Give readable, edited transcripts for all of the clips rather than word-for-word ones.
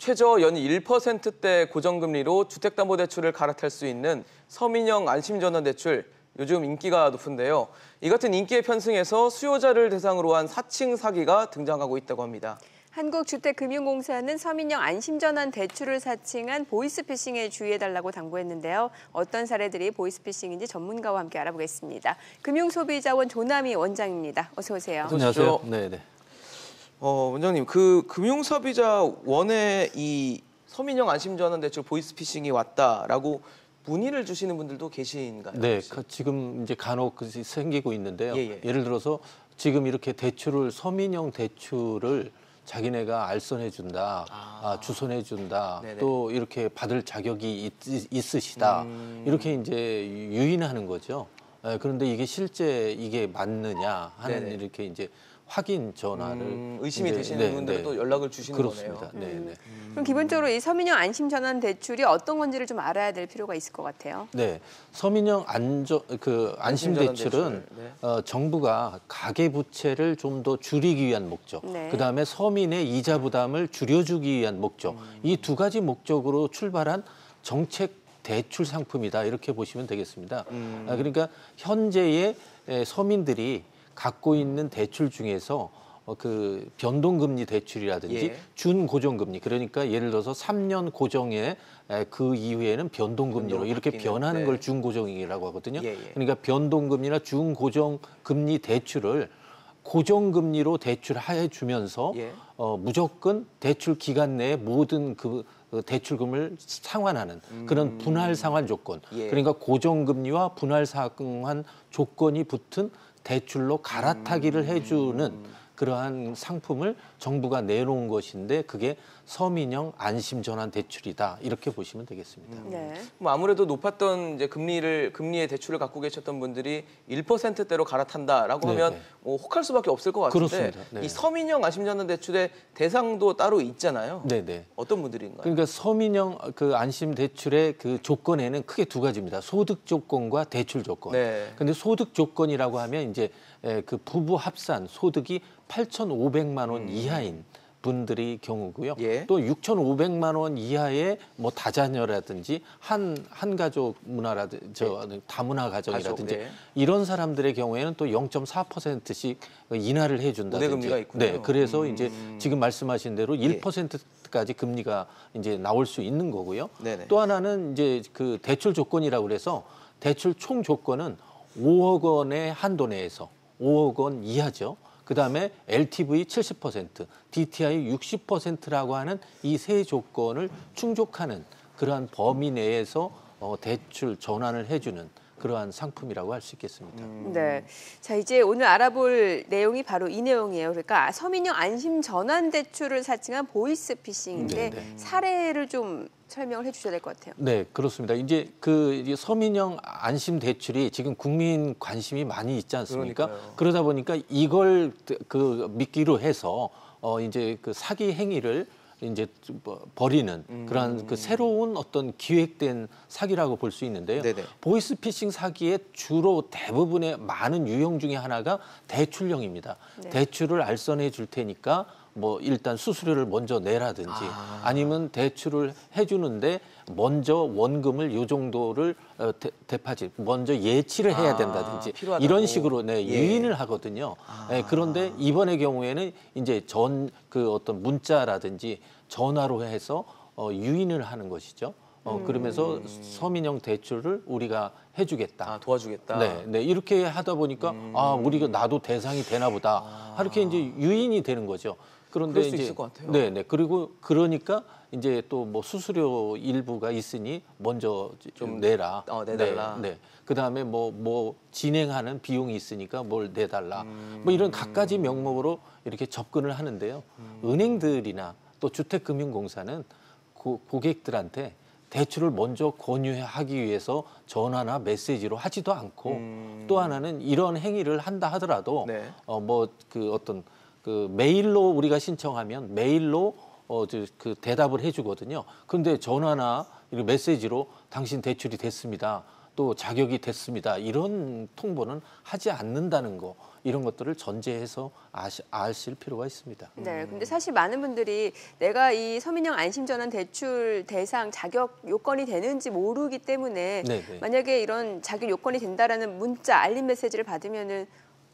최저 연이 1%대 고정금리로 주택담보대출을 갈아탈 수 있는 서민형 안심전환대출, 요즘 인기가 높은데요. 이 같은 인기에 편승해서 수요자를 대상으로 한 사칭 사기가 등장하고 있다고 합니다. 한국주택금융공사는 서민형 안심전환 대출을 사칭한 보이스피싱에 주의해달라고 당부했는데요. 어떤 사례들이 보이스피싱인지 전문가와 함께 알아보겠습니다. 금융소비자원 조남희 원장입니다. 어서 오세요. 안녕하세요. 네네. 원장님, 그 금융소비자원에 이 서민형 안심전환대출 보이스피싱이 왔다라고 문의를 주시는 분들도 계신가요? 네, 지금 이제 간혹 생기고 있는데요. 예. 예를 들어서 지금 이렇게 서민형 대출을 자기네가 알선해준다, 주선해준다, 네네. 또 이렇게 받을 자격이 있으시다, 이렇게 이제 유인하는 거죠. 그런데 이게 실제 이게 맞느냐 하는 네네. 이렇게 이제 확인 전화를 의심이 이제, 되시는 분들은 또 연락을 주시는 그렇습니다. 거네요. 네. 그럼 기본적으로 이 서민형 안심전환 대출이 어떤 건지를 좀 알아야 될 필요가 있을 것 같아요. 네, 서민형 안심대출은 네. 정부가 가계부채를 좀 더 줄이기 위한 목적, 네. 그다음에 서민의 이자 부담을 줄여주기 위한 목적, 이 두 가지 목적으로 출발한 정책 대출 상품이다, 이렇게 보시면 되겠습니다. 그러니까 현재의 서민들이 갖고 있는 대출 중에서 그 변동금리 대출이라든지 예. 준고정금리, 그러니까 예를 들어서 3년 고정에 그 이후에는 변동금리로 이렇게 바뀌는, 변하는 네. 걸 준고정이라고 하거든요. 예. 그러니까 변동금리나 준고정금리 대출을 고정금리로 대출해 주면서 예. 무조건 대출 기간 내에 모든 그 대출금을 상환하는 그런 분할 상환 조건. 예. 그러니까 고정금리와 분할 상환 조건이 붙은 대출로 갈아타기를 해주는 그러한 상품을 정부가 내놓은 것인데, 그게 서민형 안심전환 대출이다, 이렇게 보시면 되겠습니다. 네. 그럼 아무래도 높았던 이제 금리의 대출을 갖고 계셨던 분들이 1%대로 갈아탄다라고 네네. 하면 혹할 수밖에 없을 것 같은데, 그렇습니다. 네. 이 서민형 안심전환 대출의 대상도 따로 있잖아요. 네네. 어떤 분들인가요? 그러니까 서민형 그 안심 대출의 그 조건에는 크게 두 가지입니다. 소득 조건과 대출 조건. 네. 근데 소득 조건이라고 하면 이제 그 부부 합산 소득이 8,500만 원 이하인 분들이 경우고요. 예. 또 6,500만 원 이하의 뭐 다자녀라든지 한 가족 문화라든지 다문화 가정이라든지 가족, 네. 이런 사람들의 경우에는 또 0.4%씩 인하를 해준다든지. 우대금리가 있군요. 네, 그래서 이제 지금 말씀하신 대로 1%까지 금리가 이제 나올 수 있는 거고요. 네네. 또 하나는 이제 그 대출 조건이라고 그래서 대출 총 조건은 5억 원의 한도 내에서 5억 원 이하죠. 그다음에 LTV 70%, DTI 60%라고 하는 이 세 조건을 충족하는 그러한 범위 내에서 대출 전환을 해주는 그러한 상품이라고 할 수 있겠습니다. 네. 자, 이제 오늘 알아볼 내용이 바로 이 내용이에요. 그러니까 서민형 안심 전환 대출을 사칭한 보이스피싱인데 네네. 사례를 좀 설명을 해주셔야 될 것 같아요. 네, 그렇습니다. 이제 이제 서민형 안심 대출이 지금 국민 관심이 많이 있지 않습니까? 그러니까요. 그러다 보니까 이걸 미끼로 해서 이제 그 사기 행위를 이제 벌이는 그러한 그 새로운 어떤 기획된 사기라고 볼 수 있는데요. 네네. 보이스피싱 사기의 주로 대부분의 많은 유형 중에 하나가 대출형입니다. 네. 대출을 알선해 줄 테니까 뭐 일단 수수료를 먼저 내라든지 아니면 대출을 해주는데 먼저 원금을 요 정도를 대파지 먼저 예치를 해야 된다든지 필요하다고. 이런 식으로 네, 예. 유인을 하거든요. 네, 그런데 이번의 경우에는 이제 그 어떤 문자라든지 전화로 해서 유인을 하는 것이죠. 그러면서 서민형 대출을 우리가 해주겠다. 도와주겠다. 네, 이렇게 하다 보니까 우리가 나도 대상이 되나 보다. 이렇게 이제 유인이 되는 거죠. 그런데 그럴 수 이제 있을 것 같아요. 네. 그리고 그러니까 이제 또 뭐 수수료 일부가 있으니 먼저 좀 내라. 내달라. 네. 그다음에 뭐 진행하는 비용이 있으니까 뭘 내달라. 뭐 이런 갖가지 명목으로 이렇게 접근을 하는데요. 은행들이나 또 주택금융공사는 고객들한테 대출을 먼저 권유하기 위해서 전화나 메시지로 하지도 않고 또 하나는 이런 행위를 한다 하더라도 네. 뭐 그 어떤 그 메일로 우리가 신청하면 메일로 그 대답을 해주거든요. 그런데 전화나 메시지로 당신 대출이 됐습니다. 또 자격이 됐습니다. 이런 통보는 하지 않는다는 거. 이런 것들을 전제해서 아실 필요가 있습니다. 네, 근데 사실 많은 분들이 내가 이 서민형 안심전환 대출 대상 자격 요건이 되는지 모르기 때문에 네네. 만약에 이런 자격 요건이 된다라는 문자 알림 메시지를 받으면은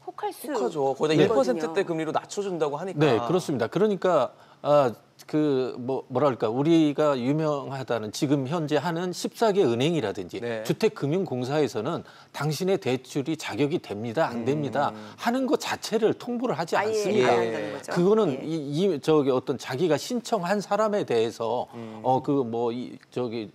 혹할 수 혹하죠. 거의 다 1%대 금리로 낮춰준다고 하니까. 네, 그렇습니다. 그러니까 뭐랄까 우리가 유명하다는 지금 현재 하는 14개 은행이라든지 네. 주택금융공사에서는 당신의 대출이 자격이 됩니다, 안 됩니다 하는 것 자체를 통보를 하지 아예 않습니다. 안 한다는 거죠. 그거는 예. 저기 어떤 자기가 신청한 사람에 대해서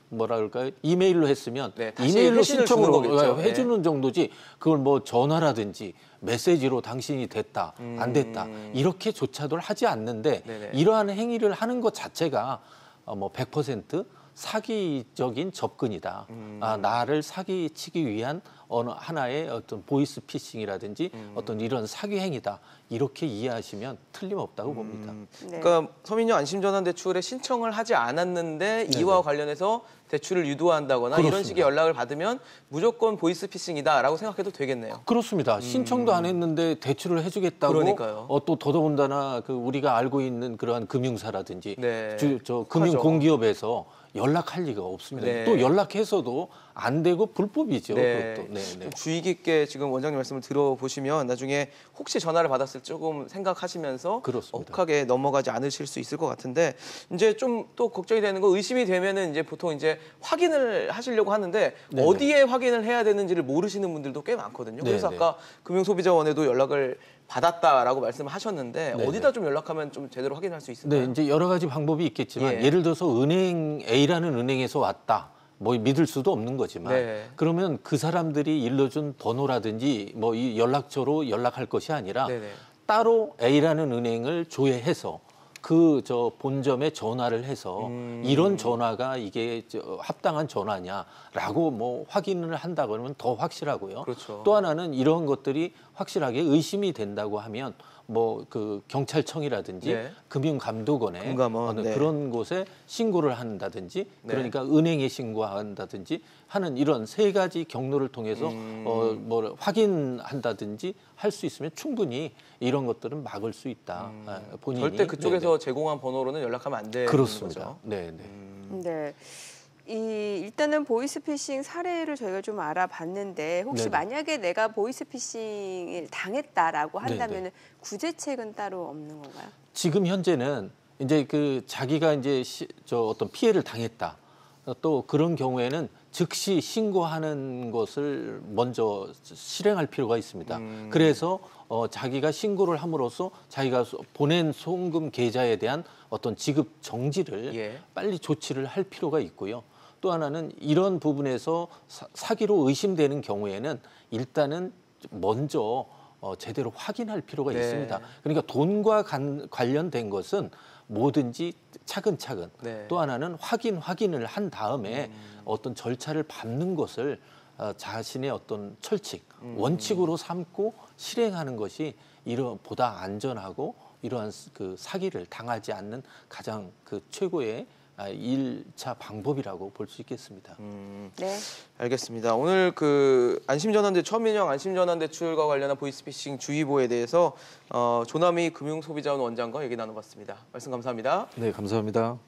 뭐랄까 이메일로 했으면 네, 다시 이메일로 회신을 주는 신청으로 거겠죠. 해주는 정도지 그걸 뭐 전화라든지 메시지로 당신이 됐다, 안 됐다 이렇게조차도 하지 않는데 네네. 이러한 행위를 하는 것 자체가 100% 사기적인 접근이다. 나를 사기치기 위한 어느 하나의 어떤 보이스 피싱이라든지 어떤 이런 사기 행위다. 이렇게 이해하시면 틀림없다고 봅니다. 네. 그러니까 서민형 안심전환 대출에 신청을 하지 않았는데 네네. 이와 관련해서 대출을 유도한다거나 그렇습니다. 이런 식의 연락을 받으면 무조건 보이스피싱이다라고 생각해도 되겠네요. 그렇습니다. 신청도 안 했는데 대출을 해주겠다고 그러니까요. 또 더더군다나 우리가 알고 있는 그러한 금융사라든지 네. 금융공기업에서 연락할 리가 없습니다. 네. 또 연락해서도 안 되고 불법이죠. 네. 그것도. 네, 네. 좀 주의 깊게 지금 원장님 말씀을 들어보시면 나중에 혹시 전화를 받았을 때 조금 생각하시면서 그렇습니다. 억하게 넘어가지 않으실 수 있을 것 같은데 이제 좀 또 걱정이 되는 거 의심이 되면은 이제 보통 이제 확인을 하시려고 하는데 네네. 어디에 확인을 해야 되는지를 모르시는 분들도 꽤 많거든요. 그래서 네네. 아까 금융소비자원에도 연락을 받았다라고 말씀을 하셨는데 네네. 어디다 좀 연락하면 좀 제대로 확인할 수 있을까요? 네, 이제 여러 가지 방법이 있겠지만 예. 예를 들어서 은행 A라는 은행에서 왔다. 뭐 믿을 수도 없는 거지만 네. 그러면 그 사람들이 일러준 번호라든지 뭐 이 연락처로 연락할 것이 아니라 네네. 따로 A라는 은행을 조회해서 본점에 전화를 해서 이런 전화가 이게 합당한 전화냐라고 뭐 확인을 한다 그러면 더 확실하고요. 그렇죠. 또 하나는 이런 것들이 확실하게 의심이 된다고 하면 경찰청이라든지 네. 금융감독원에 금감원, 네. 그런 곳에 신고를 한다든지 네. 그러니까 은행에 신고한다든지 하는 이런 세 가지 경로를 통해서 확인한다든지 할 수 있으면 충분히 이런 것들은 막을 수 있다. 본인이 절대 그쪽에서 네네. 제공한 번호로는 연락하면 안 되는 그렇습니다. 거죠. 네, 네. 네. 일단은 보이스피싱 사례를 저희가 좀 알아봤는데 혹시 네네. 만약에 내가 보이스피싱을 당했다라고 한다면 네네. 구제책은 따로 없는 건가요? 지금 현재는 이제 자기가 이제 어떤 피해를 당했다. 또 그런 경우에는 즉시 신고하는 것을 먼저 실행할 필요가 있습니다. 그래서 자기가 신고를 함으로써 자기가 보낸 송금 계좌에 대한 어떤 지급 정지를 예. 빨리 조치를 할 필요가 있고요. 또 하나는 이런 부분에서 사기로 의심되는 경우에는 일단은 먼저 제대로 확인할 필요가 네. 있습니다. 그러니까 돈과 관련된 것은 뭐든지 차근차근 네. 또 하나는 확인을 한 다음에 어떤 절차를 밟는 것을 자신의 어떤 철칙, 원칙으로 삼고 실행하는 것이 보다 안전하고 이러한 사기를 당하지 않는 가장 최고의 1차 방법이라고 볼 수 있겠습니다. 네. 알겠습니다. 오늘 서민형 안심전환대출과 관련한 보이스피싱 주의보에 대해서 조남희 금융소비자원 원장과 얘기 나눠봤습니다. 말씀 감사합니다. 네, 감사합니다.